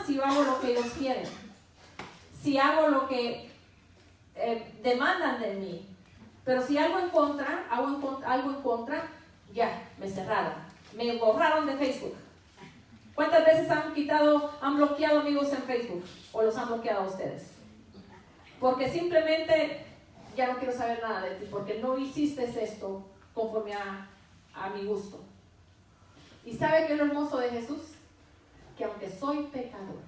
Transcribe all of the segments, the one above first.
si yo hago lo que ellos quieren, si hago lo que demandan de mí. Pero si hago algo en contra, ya, me cerraron, me borraron de Facebook. ¿Cuántas veces han bloqueado amigos en Facebook? ¿O los han bloqueado a ustedes? Porque simplemente ya no quiero saber nada de ti, porque no hiciste esto conforme a mi gusto. ¿Y sabe qué es lo hermoso de Jesús? Que aunque soy pecador,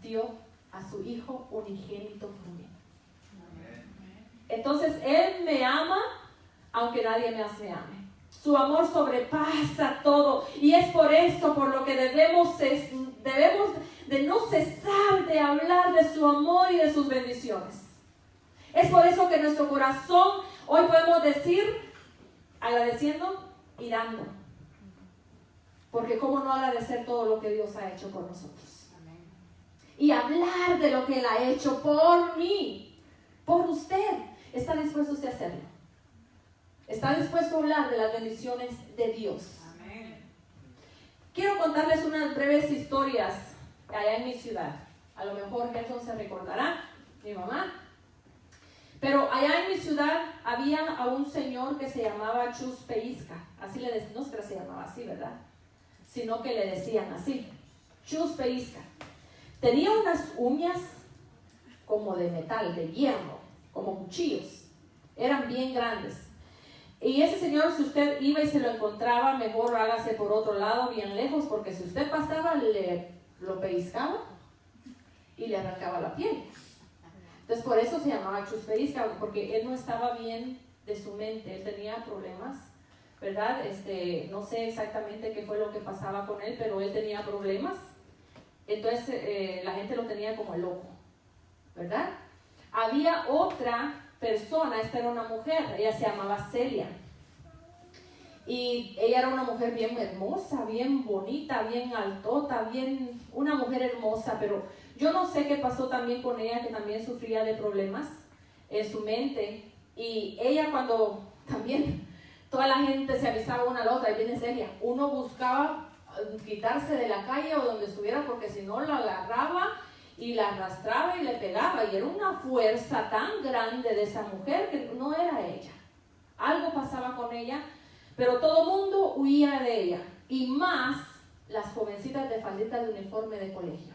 dio a su Hijo unigénito por mí. Entonces Él me ama, aunque nadie más me ame. Su amor sobrepasa todo, y es por eso por lo que debemos de no cesar de hablar de su amor y de sus bendiciones. Es por eso que nuestro corazón hoy podemos decir, agradeciendo y dando. Porque cómo no agradecer todo lo que Dios ha hecho por nosotros. Amén. Y hablar de lo que Él ha hecho por mí, por usted. ¿Está dispuesto usted a hacerlo? ¿Está dispuesto a hablar de las bendiciones de Dios? Amén. Quiero contarles unas breves historias allá en mi ciudad. A lo mejor Gerson se recordará, mi mamá. Pero allá en mi ciudad había a un señor que se llamaba Chus Peisca. Así le decían, no es que se llamaba así, ¿verdad? Sino que le decían así, Chus Peisca. Tenía unas uñas como de metal, de hierro, como cuchillos. Eran bien grandes. Y ese señor, si usted iba y se lo encontraba, mejor hágase por otro lado, bien lejos, porque si usted pasaba, lo pellizcaba y le arrancaba la piel. Entonces, por eso se llamaba Chus Peisca, porque él no estaba bien de su mente, él tenía problemas, ¿verdad? No sé exactamente qué fue lo que pasaba con él, pero él tenía problemas. Entonces, la gente lo tenía como loco, ¿verdad? Había otra persona, esta era una mujer, ella se llamaba Celia. Y ella era una mujer bien hermosa, bien bonita, bien altota, una mujer hermosa, pero yo no sé qué pasó también con ella, que también sufría de problemas en su mente. Y ella, cuando también toda la gente se avisaba una a la otra, y viene Celia, uno buscaba quitarse de la calle o donde estuviera, porque si no la agarraba y la arrastraba y le pegaba, y era una fuerza tan grande de esa mujer que no era ella. Algo pasaba con ella, pero todo el mundo huía de ella, y más las jovencitas de faldita de uniforme de colegio.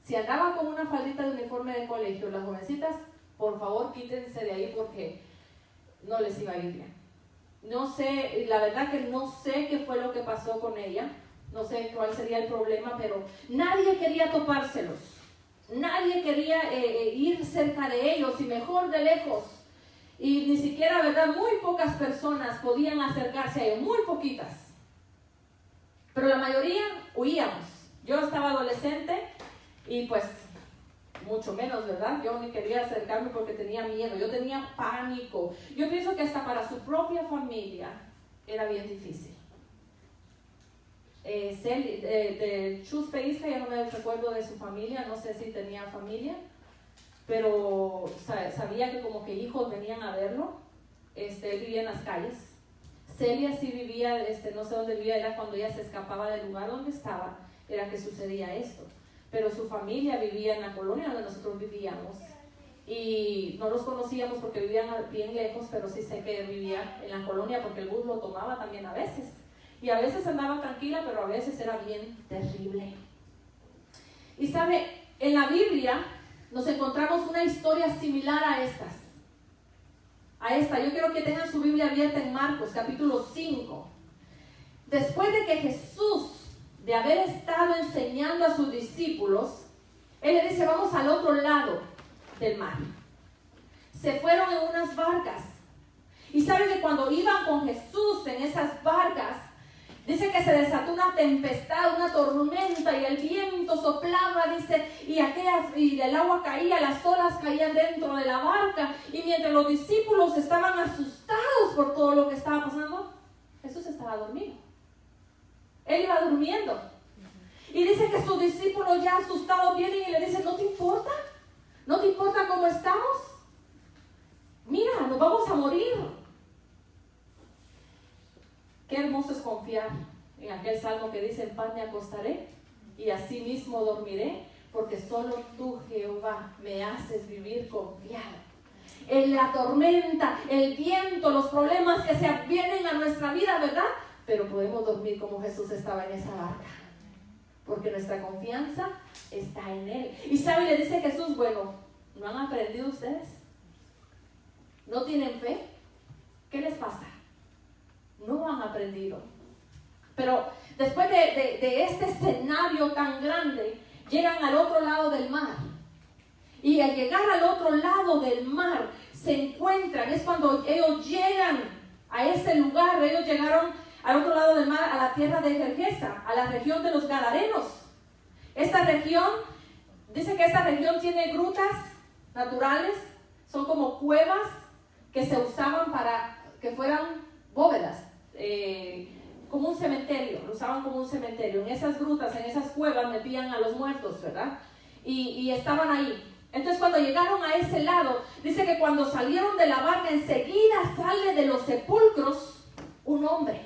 Si andaba con una faldita de uniforme de colegio, las jovencitas, por favor quítense de ahí porque no les iba a ir bien. No sé, la verdad que no sé qué fue lo que pasó con ella, no sé cuál sería el problema, pero nadie quería topárselos, nadie quería ir cerca de ellos, y mejor de lejos. Y ni siquiera, ¿verdad? Muy pocas personas podían acercarse a ellos, muy poquitas. Pero la mayoría huíamos. Yo estaba adolescente y pues mucho menos, ¿verdad? Yo ni quería acercarme porque tenía miedo, yo tenía pánico. Yo pienso que hasta para su propia familia era bien difícil. De Chus Peisca, ya no me recuerdo de su familia, no sé si tenía familia, pero sabía que como que hijos venían a verlo. Él vivía en las calles. Celia sí vivía, no sé dónde vivía, era cuando ella se escapaba del lugar donde estaba, era que sucedía esto. Pero su familia vivía en la colonia donde nosotros vivíamos, y no los conocíamos porque vivían bien lejos, pero sí sé que vivía en la colonia porque el bus lo tomaba también a veces, y a veces andaba tranquila, pero a veces era bien terrible. Y sabe, en la Biblia nos encontramos una historia similar a esta. Yo quiero que tengan su Biblia abierta en Marcos capítulo 5. Después de que Jesús, de haber estado enseñando a sus discípulos, Él le dice, vamos al otro lado del mar. Se fueron en unas barcas. Y sabe que cuando iban con Jesús en esas barcas, dice que se desató una tempestad, una tormenta, y el viento soplaba, dice, y el agua caía, las olas caían dentro de la barca. Y mientras los discípulos estaban asustados por todo lo que estaba pasando, Jesús estaba dormido. Él iba durmiendo. Y dice que sus discípulos ya asustados vienen y le dicen, ¿no te importa? ¿No te importa cómo estamos? Mira, nos vamos a morir. Qué hermoso es confiar en aquel salmo que dice, en paz me acostaré y asimismo dormiré, porque solo tú, Jehová, me haces vivir confiado. En la tormenta, el viento, los problemas que se vienen a nuestra vida, ¿verdad? Pero podemos dormir como Jesús estaba en esa barca, porque nuestra confianza está en Él. Y sabe, le dice Jesús, bueno, ¿no han aprendido ustedes? ¿No tienen fe? ¿Qué les pasa? No han aprendido. Pero después de este escenario tan grande, llegan al otro lado del mar. Y al llegar al otro lado del mar, se encuentran, es cuando ellos llegan a ese lugar. Ellos llegaron al otro lado del mar, a la tierra de Gergesa, a la región de los Gadarenos. Esta región, dice que esta región tiene grutas naturales, son como cuevas que se usaban para que fueran bóvedas, como un cementerio, lo usaban como un cementerio. En esas grutas, en esas cuevas metían a los muertos, ¿verdad? Y estaban ahí. Entonces cuando llegaron a ese lado, dice que cuando salieron de la barca, enseguida sale de los sepulcros un hombre.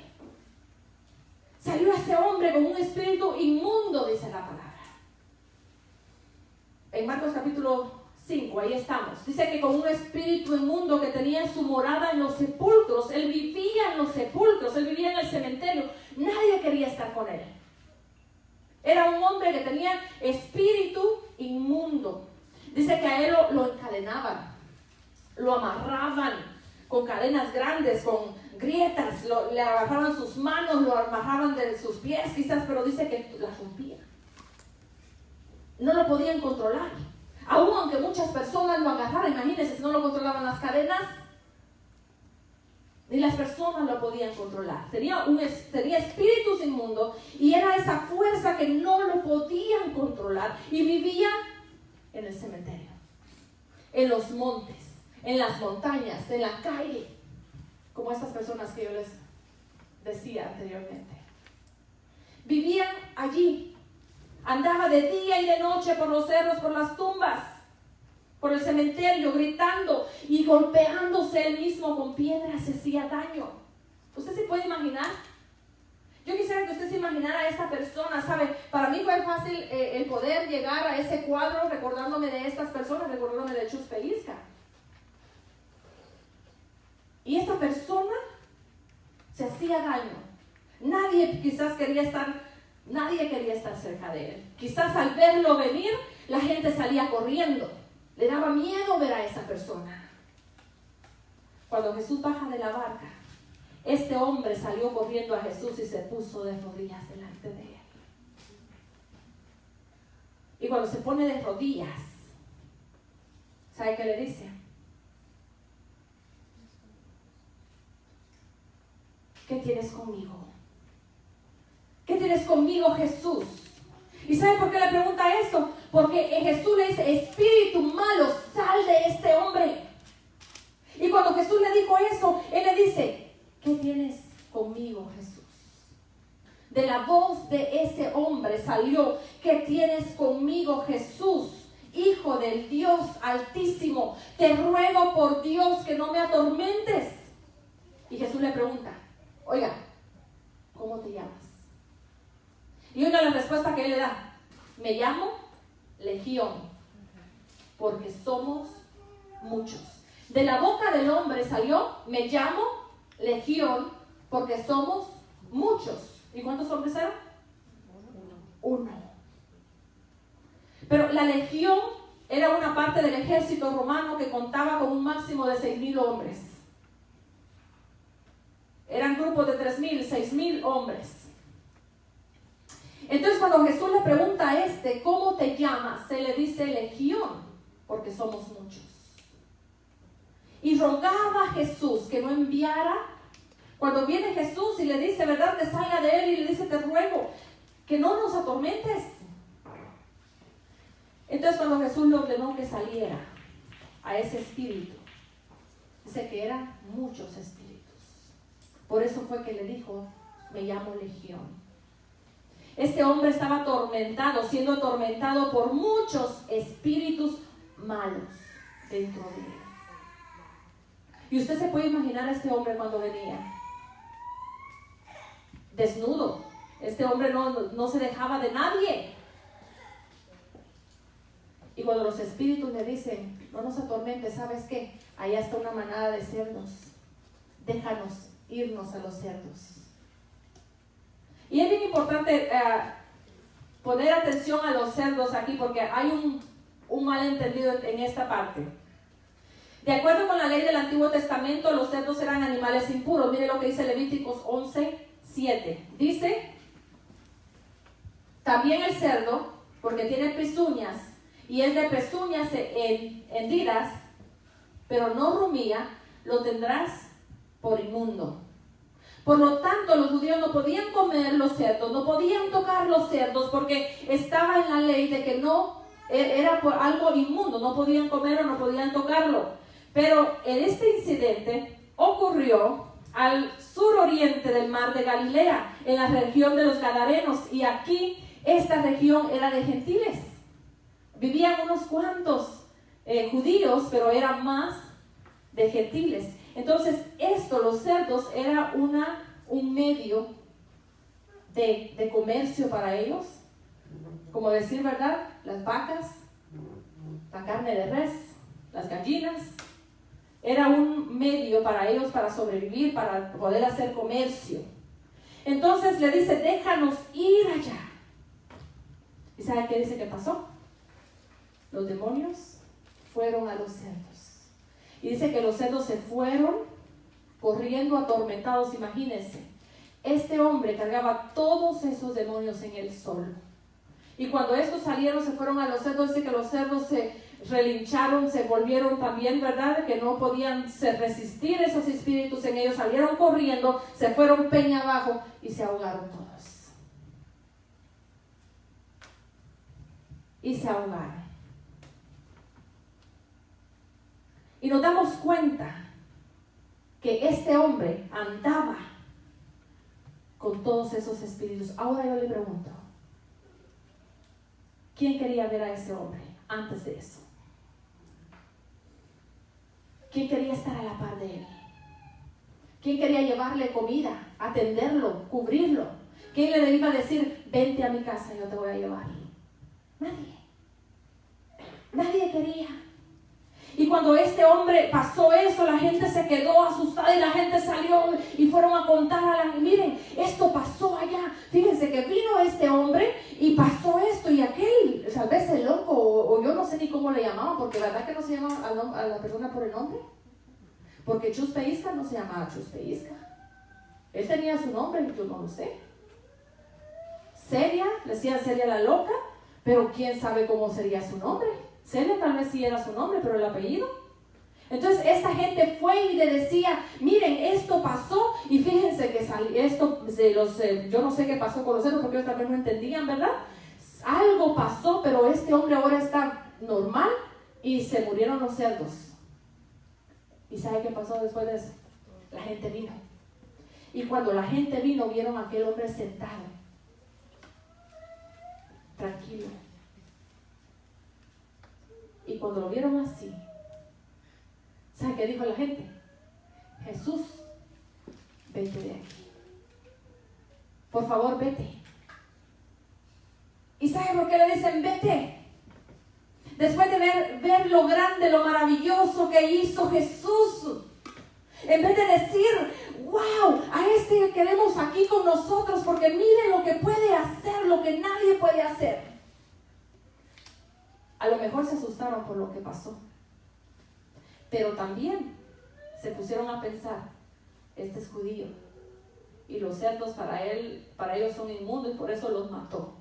Salió ese hombre con un espíritu inmundo, dice la palabra. En Marcos capítulo 5, ahí estamos. Dice que con un espíritu inmundo que tenía su morada en los sepulcros. Él vivía en los sepulcros, él vivía en el cementerio. Nadie quería estar con él. Era un hombre que tenía espíritu inmundo. Dice que a él lo encadenaban, lo amarraban con cadenas grandes, con grietas, le agarraban sus manos, lo amarraban de sus pies quizás, pero dice que las rompían. No lo podían controlar. Aún aunque muchas personas lo agarraran, imagínense si no lo controlaban las cadenas, ni las personas lo podían controlar. Tenía espíritus inmundos y era esa fuerza que no lo podían controlar, y vivía en el cementerio, en los montes, en las montañas, en la calle, como estas personas que yo les decía anteriormente. Vivían allí, andaba de día y de noche por los cerros, por las tumbas, por el cementerio, gritando y golpeándose él mismo con piedras, se hacía daño. ¿Usted se puede imaginar? Yo quisiera que usted se imaginara a esta persona, ¿sabe? Para mí fue fácil el poder llegar a ese cuadro recordándome de estas personas, recordándome de Chus Pelisca. Y esta persona se hacía daño. Nadie quería estar cerca de él. Quizás al verlo venir, la gente salía corriendo. Le daba miedo ver a esa persona. Cuando Jesús baja de la barca, este hombre salió corriendo a Jesús y se puso de rodillas delante de él. Y cuando se pone de rodillas, ¿sabe qué le dice? ¿Qué tienes conmigo? ¿Qué tienes conmigo, Jesús? ¿Y sabe por qué le pregunta esto? Porque Jesús le dice: espíritu malo, sal de este hombre. Y cuando Jesús le dijo eso, él le dice: ¿qué tienes conmigo, Jesús? De la voz de ese hombre salió: ¿qué tienes conmigo, Jesús, Hijo del Dios Altísimo? Te ruego por Dios que no me atormentes. Y Jesús le pregunta: oiga, ¿cómo te llamas? Y oiga la respuesta que él le da: me llamo Legión, porque somos muchos. De la boca del hombre salió: me llamo Legión, porque somos muchos. ¿Y cuántos hombres eran? Uno. Pero la legión era una parte del ejército romano que contaba con un máximo de 6,000 hombres. Eran grupos de 3,000, 6,000 hombres. Entonces cuando Jesús le pregunta a ¿cómo te llamas?, se le dice Legión, porque somos muchos. Y rogaba a Jesús que no enviara. Cuando viene Jesús y le dice, ¿verdad?, que salga de él, y le dice: te ruego que no nos atormentes. Entonces cuando Jesús le ordenó que saliera a ese espíritu, dice que eran muchos espíritus. Por eso fue que le dijo: me llamo Legión. Este hombre estaba atormentado, siendo atormentado por muchos espíritus malos dentro de él. Y usted se puede imaginar a este hombre cuando venía desnudo. Este hombre no se dejaba de nadie. Y cuando los espíritus le dicen, no nos atormentes, ¿sabes qué? Allá está una manada de cerdos. Déjanos irnos a los cerdos. Y es bien importante poner atención a los cerdos aquí, porque hay un malentendido en esta parte. De acuerdo con la ley del Antiguo Testamento, los cerdos eran animales impuros. Mire lo que dice Levíticos 11:7. Dice, también el cerdo, porque tiene pezuñas, y es de pezuñas hendidas, pero no rumía, lo tendrás por inmundo. Por lo tanto, los judíos no podían comer los cerdos, no podían tocar los cerdos, porque estaba en la ley de que no era por algo inmundo, no podían comerlo, no podían tocarlo. Pero en este incidente ocurrió al suroriente del mar de Galilea, en la región de los Gadarenos, y aquí esta región era de gentiles. Vivían unos cuantos judíos, pero era más de gentiles. Entonces los cerdos era un medio de comercio para ellos, como decir, ¿verdad? Las vacas, la carne de res, las gallinas, era un medio para ellos para sobrevivir, para poder hacer comercio. Entonces le dice, déjanos ir allá. ¿Y sabe qué dice que pasó? Los demonios fueron a los cerdos. Y dice que los cerdos se fueron corriendo atormentados. Imagínense, este hombre cargaba todos esos demonios en él solo. Y cuando estos salieron, se fueron a los cerdos. Dice que los cerdos se relincharon, se volvieron también, ¿verdad? Que no podían resistir esos espíritus en ellos. Salieron corriendo, se fueron peña abajo y se ahogaron todos. Y se ahogaron. Y nos damos cuenta que este hombre andaba con todos esos espíritus. Ahora yo le pregunto, ¿quién quería ver a ese hombre antes de eso? ¿Quién quería estar a la par de él? ¿Quién quería llevarle comida, atenderlo, cubrirlo? ¿Quién le iba a decir, vente a mi casa, yo te voy a llevar? Nadie. Nadie quería. Y cuando este hombre pasó eso, la gente se quedó asustada y la gente salió y fueron a contar a la gente, miren, esto pasó allá. Fíjense que vino este hombre y pasó esto y aquel, tal vez el loco, o yo no sé ni cómo le llamaban, porque verdad que no se llama a la persona por el nombre. Porque Chuspe Isca no se llamaba Chuspe Isca. Él tenía su nombre, yo no lo sé. Celia, le decían Celia la loca, pero quién sabe cómo sería su nombre. Celia tal vez sí era su nombre, pero el apellido. Entonces esta gente fue y le decía, miren, esto pasó, y fíjense que esto de los, yo no sé qué pasó con los cerdos, porque ellos también no entendían, ¿verdad? Algo pasó, pero este hombre ahora está normal, y se murieron los cerdos. ¿Y sabe qué pasó después de eso? La gente vino. Y cuando la gente vino, vieron a aquel hombre sentado, tranquilo. Y cuando lo vieron así, ¿sabe qué dijo la gente? Jesús, vete de aquí. Por favor, vete. ¿Y sabe por qué le dicen vete? Después de ver lo grande, lo maravilloso que hizo Jesús, en vez de decir, wow, a este queremos aquí con nosotros porque miren lo que puede hacer, lo que nadie puede hacer. A lo mejor se asustaron por lo que pasó, pero también se pusieron a pensar, este es judío y los cerdos para ellos son inmundos y por eso los mató.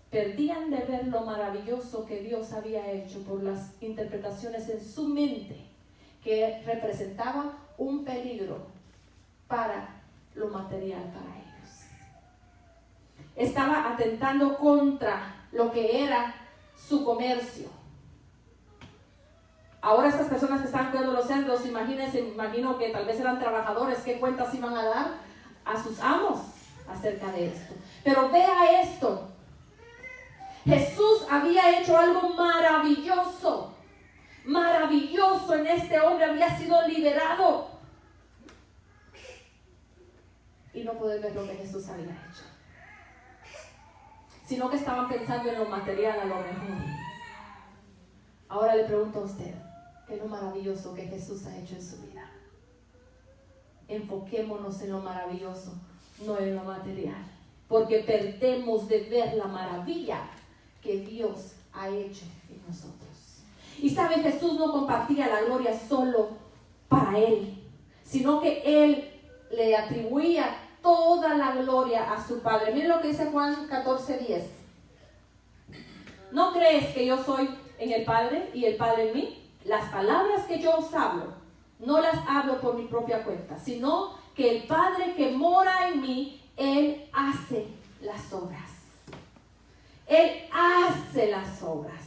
Perdían de ver lo maravilloso que Dios había hecho por las interpretaciones en su mente, que representaba un peligro para lo material para ellos. Estaba atentando contra lo que era su comercio. Ahora estas personas que estaban cuidando los cerdos, imagino que tal vez eran trabajadores, ¿qué cuentas iban a dar a sus amos acerca de esto? Pero vea esto, Jesús había hecho algo maravilloso, maravilloso en este hombre, había sido liberado. Y no puede ver lo que Jesús había hecho. sino que estaban pensando en lo material a lo mejor. Ahora le pregunto a usted, ¿qué es lo maravilloso que Jesús ha hecho en su vida? Enfoquémonos en lo maravilloso, no en lo material, porque perdemos de ver la maravilla que Dios ha hecho en nosotros. Y sabe, Jesús no compartía la gloria solo para Él, sino que Él le atribuía toda la gloria a su Padre. Miren lo que dice Juan 14:10. ¿No crees que yo soy en el Padre y el Padre en mí? Las palabras que yo os hablo, no las hablo por mi propia cuenta, sino que el Padre que mora en mí, Él hace las obras. Él hace las obras.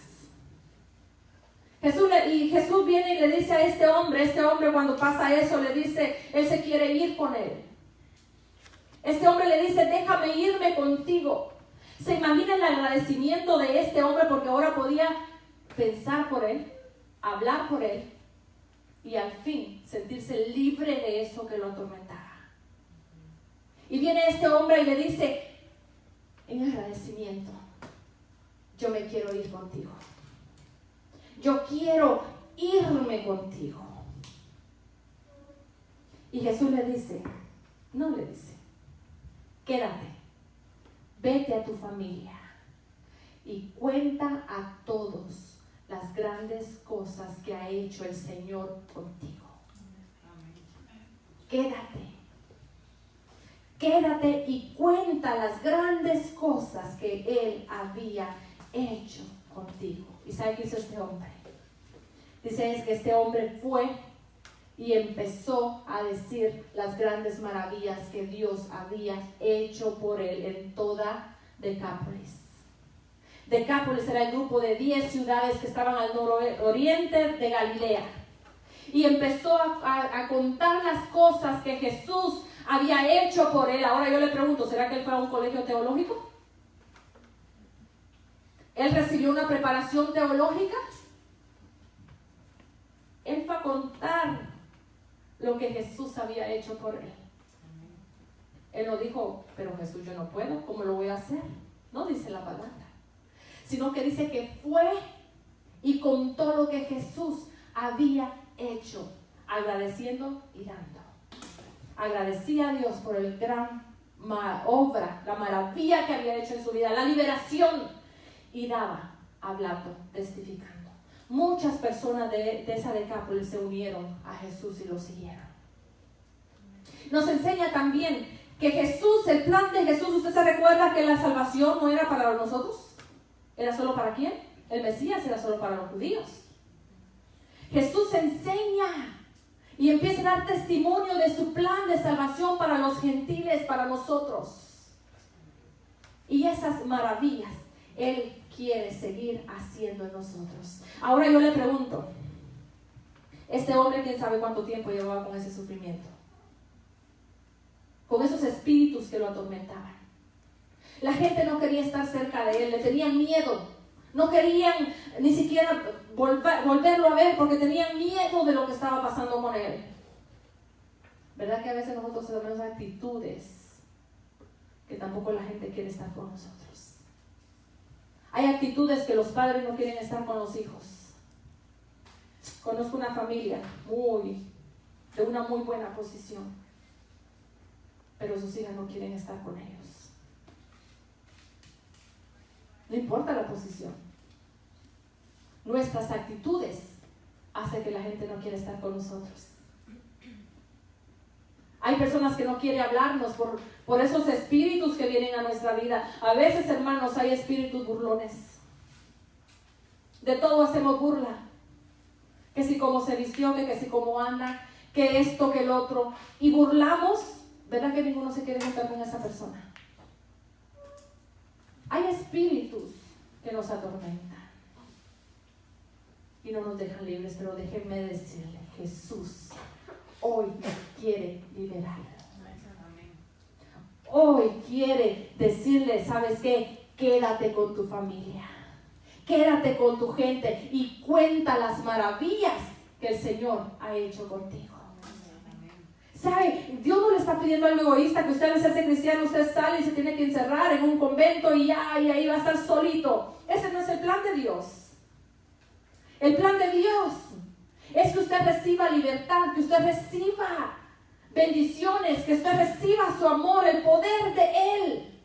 Jesús viene y le dice a este hombre cuando pasa eso, le dice, él se quiere ir con él. Este hombre le dice, déjame irme contigo. ¿Se imagina el agradecimiento de este hombre? Porque ahora podía pensar por él, hablar por él y al fin sentirse libre de eso que lo atormentaba. Y viene este hombre y le dice, en agradecimiento, yo me quiero ir contigo. Yo quiero irme contigo. Y Jesús le dice, no le dice, quédate, vete a tu familia y cuenta a todos las grandes cosas que ha hecho el Señor contigo. Quédate y cuenta las grandes cosas que Él había hecho contigo. ¿Y sabe qué hizo este hombre? Dice que este hombre fue y empezó a decir las grandes maravillas que Dios había hecho por él en toda Decápolis. Decápolis era el grupo de 10 ciudades que estaban al nororiente de Galilea. Y empezó a contar las cosas que Jesús había hecho por él. Ahora yo le pregunto, ¿será que él fue a un colegio teológico? ¿Él recibió una preparación teológica? Él fue a contar lo que Jesús había hecho por él. Él no dijo, pero Jesús, yo no puedo, ¿cómo lo voy a hacer? No dice la palabra. Sino que dice que fue y contó lo que Jesús había hecho, agradeciendo y dando. Agradecía a Dios por el gran obra, la maravilla que había hecho en su vida, la liberación. Y daba, hablando, testificando. Muchas personas de esa Decápolis se unieron a Jesús y lo siguieron. Nos enseña también que Jesús, el plan de Jesús, ¿usted se recuerda que la salvación no era para nosotros? ¿Era solo para quién? El Mesías era solo para los judíos. Jesús enseña y empieza a dar testimonio de su plan de salvación para los gentiles, para nosotros. Y esas maravillas Él quiere seguir haciendo en nosotros. Ahora yo le pregunto, este hombre, ¿quién sabe cuánto tiempo llevaba con ese sufrimiento? Con esos espíritus que lo atormentaban. La gente no quería estar cerca de él, le tenían miedo. No querían ni siquiera volverlo a ver porque tenían miedo de lo que estaba pasando con él. ¿Verdad que a veces nosotros tenemos actitudes que tampoco la gente quiere estar con nosotros? Hay actitudes que los padres no quieren estar con los hijos. Conozco una familia de una muy buena posición, pero sus hijas no quieren estar con ellos. No importa la posición. Nuestras actitudes hacen que la gente no quiera estar con nosotros. Hay personas que no quieren hablarnos por esos espíritus que vienen a nuestra vida. A veces, hermanos, hay espíritus burlones. De todo hacemos burla. Que si como se vistió, que si como anda, que esto, que el otro. Y burlamos, ¿verdad que ninguno se quiere juntar con esa persona? Hay espíritus que nos atormentan y no nos dejan libres, pero déjenme decirle, Jesús hoy quiere liberar. Hoy quiere decirle, ¿sabes qué? Quédate con tu familia, quédate con tu gente y cuenta las maravillas que el Señor ha hecho contigo. ¿Sabe? Dios no le está pidiendo algo egoísta, que usted al hacerse cristiano, usted sale y se tiene que encerrar en un convento y ahí va a estar solito. Ese no es el plan de Dios. El plan de Dios es que usted reciba libertad, que usted reciba bendiciones, que usted reciba su amor, el poder de Él.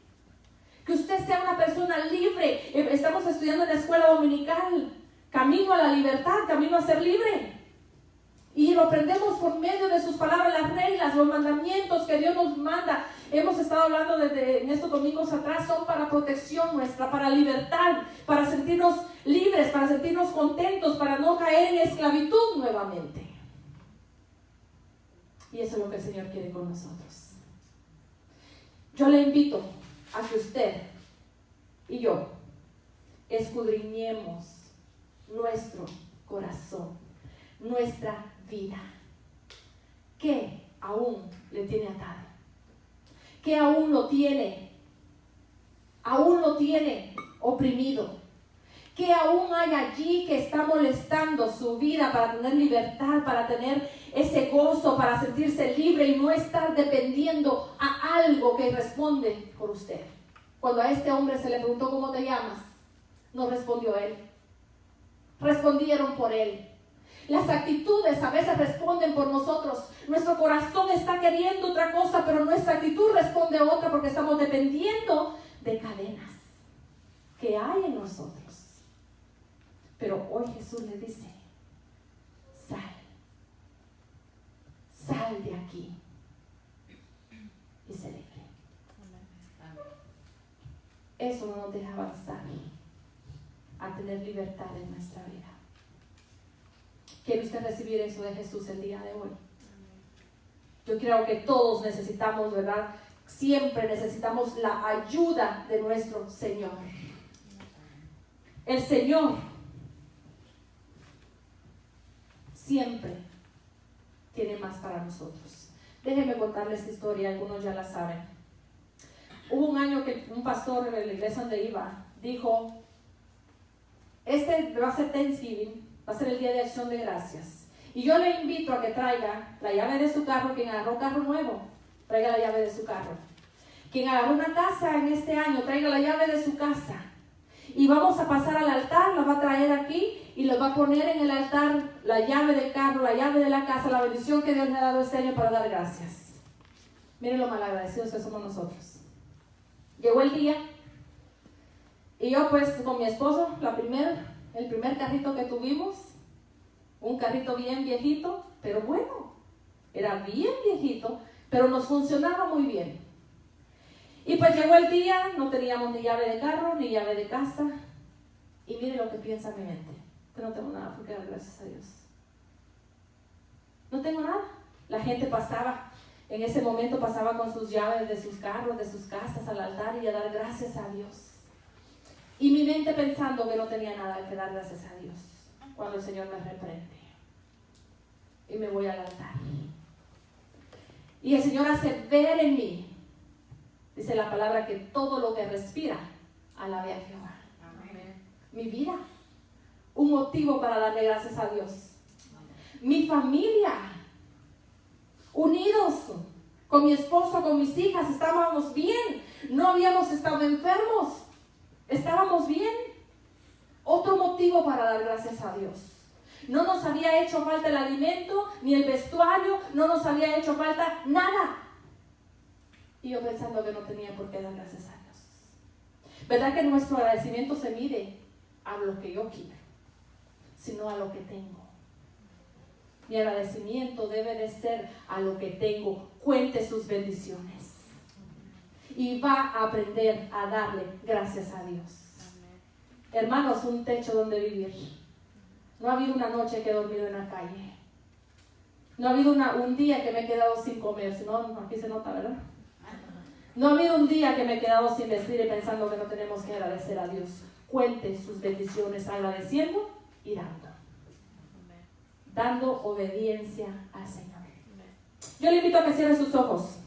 Que usted sea una persona libre. Estamos estudiando en la escuela dominical, camino a la libertad, camino a ser libre. Y lo aprendemos por medio de sus palabras, las reglas, los mandamientos que Dios nos manda. Hemos estado hablando en estos domingos atrás, son para protección nuestra, para libertad, para sentirnos libres, para sentirnos contentos, para no caer en esclavitud nuevamente. Y eso es lo que el Señor quiere con nosotros. Yo le invito a que usted y yo escudriñemos nuestro corazón, nuestra vida. ¿Qué aún le tiene atado? ¿Qué aún lo tiene oprimido? ¿Qué aún hay allí que está molestando su vida para tener libertad, para tener ese gozo, para sentirse libre y no estar dependiendo a algo que responde por usted? Cuando a este hombre se le preguntó ¿cómo te llamas?, no respondió él. Respondieron por él. Las actitudes a veces responden por nosotros. Nuestro corazón está queriendo otra cosa, pero nuestra actitud responde a otra porque estamos dependiendo de cadenas que hay en nosotros. Pero hoy Jesús le dice, sal de aquí y sé libre. Eso no nos deja avanzar a tener libertad en nuestra vida. ¿Quiere usted recibir eso de Jesús el día de hoy? Yo creo que todos necesitamos, ¿verdad? Siempre necesitamos la ayuda de nuestro Señor. El Señor siempre tiene más para nosotros. Déjenme contarles esta historia, algunos ya la saben. Hubo un año que un pastor en la iglesia donde iba dijo, va a ser Thanksgiving, va a ser el Día de Acción de Gracias. Y yo le invito a que traiga la llave de su carro, quien agarró carro nuevo, traiga la llave de su carro. Quien agarró una casa en este año, traiga la llave de su casa. Y vamos a pasar al altar, la va a traer aquí y le va a poner en el altar la llave del carro, la llave de la casa, la bendición que Dios le ha dado este año para dar gracias. Miren lo malagradecidos que somos nosotros. Llegó el día y yo pues con mi esposo, el primer carrito que tuvimos, un carrito bien viejito, pero bueno, era bien viejito, pero nos funcionaba muy bien. Y pues llegó el día, no teníamos ni llave de carro, ni llave de casa, y mire lo que piensa mi mente, que no tengo nada por qué dar gracias a Dios. No tengo nada. La gente en ese momento pasaba con sus llaves de sus carros, de sus casas al altar y a dar gracias a Dios. Y mi mente pensando que no tenía nada que dar gracias a Dios, cuando el Señor me reprende. Y me voy al altar. Y el Señor hace ver en mí, dice la palabra, que todo lo que respira, alabe a Jehová. Amén. Mi vida, un motivo para darle gracias a Dios. Mi familia, unidos con mi esposo, con mis hijas, estábamos bien, no habíamos estado enfermos, estábamos bien. Otro motivo para dar gracias a Dios. No nos había hecho falta el alimento, ni el vestuario, no nos había hecho falta nada. Y yo pensando que no tenía por qué dar gracias a Dios. ¿Verdad que nuestro agradecimiento se mide a lo que yo quiero, sino a lo que tengo? Mi agradecimiento debe de ser a lo que tengo. Cuente sus bendiciones y va a aprender a darle gracias a Dios. Hermanos, un techo donde vivir. No ha habido una noche que he dormido en la calle. No ha habido un día que me he quedado sin comer. Si no, aquí se nota, ¿verdad? No ha habido un día que me he quedado sin vestir y pensando que no tenemos que agradecer a Dios. Cuente sus bendiciones agradeciendo y dando. Dando obediencia al Señor. Yo le invito a que cierre sus ojos.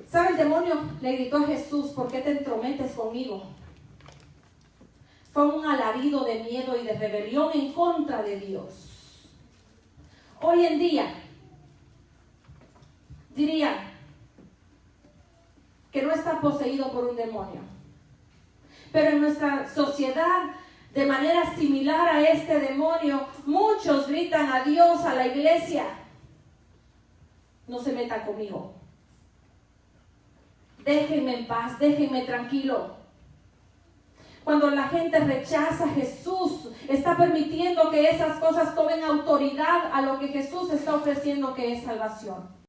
¿Sabe? El demonio le gritó a Jesús, ¿por qué te entrometes conmigo? fue un alarido de miedo y de rebelión en contra de Dios. Hoy en día, diría que no está poseído por un demonio. Pero en nuestra sociedad, de manera similar a este demonio, muchos gritan a Dios, a la iglesia: no se meta conmigo. Déjenme en paz, déjenme tranquilo. Cuando la gente rechaza a Jesús, está permitiendo que esas cosas tomen autoridad a lo que Jesús está ofreciendo, que es salvación.